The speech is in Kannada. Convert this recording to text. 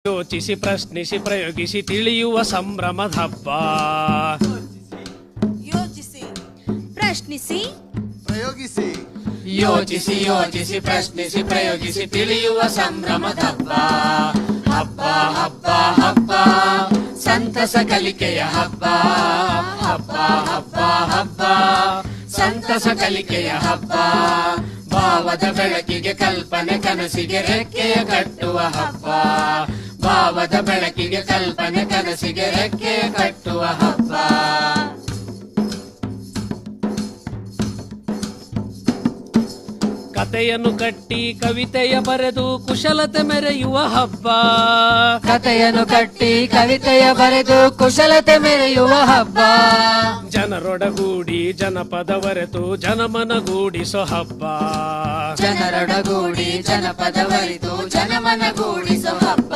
ಯೋಚಿಸಿ ಪ್ರಶ್ನಿಸಿ ಪ್ರಯೋಗಿಸಿ ತಿಳಿಯುವ ಸಂಭ್ರಮದ ಹಬ್ಬ. ಯೋಚಿಸಿ ಪ್ರಶ್ನಿಸಿ ಪ್ರಯೋಗಿಸಿ ಯೋಚಿಸಿ ಯೋಚಿಸಿ ಪ್ರಶ್ನಿಸಿ ಪ್ರಯೋಗಿಸಿ ತಿಳಿಯುವ ಸಂಭ್ರಮದ ಹಬ್ಬ. ಹಬ್ಬ ಹಬ್ಬ ಹಬ್ಬ ಸಂತಸ ಕಲಿಕೆಯ ಹಬ್ಬ. ಹಬ್ಬ ಹಬ್ಬ ಹಬ್ಬ ಸಂತಸ ಕಲಿಕೆಯ ಹಬ್ಬ. ಭಾವದ ಬೆಳಕಿಗೆ ಕಲ್ಪನೆ ಕನಸಿಗೆ ರೆಕ್ಕೆಯ ಕಟ್ಟುವ ಹಬ್ಬ. ಭಾವದ ಬೆಳಕಿಗೆ ಕಲ್ಪನೆ ಕನಸಿಗೆ ರೆಕ್ಕೆಯ ಕಟ್ಟುವ ಹಬ್ಬ. ಕತೆಯನ್ನು ಕಟ್ಟಿ ಕವಿತೆಯ ಬರೆದು ಕುಶಲತೆ ಮೆರೆಯುವ ಹಬ್ಬ. ಕಥೆಯನ್ನು ಕಟ್ಟಿ ಕವಿತೆಯ ಬರೆದು ಕುಶಲತೆ ಮೆರೆಯುವ ಹಬ್ಬ. ಜನರೊಡಗೂಡಿ ಜನಪದವರೆತು ಜನಮನಗೂಡಿಸೋ ಹಬ್ಬ. ಜನರೊಡಗೂಡಿ ಜನಪದವರಿತು ಜನಮನಗೂಡಿಸೋ ಹಬ್ಬ.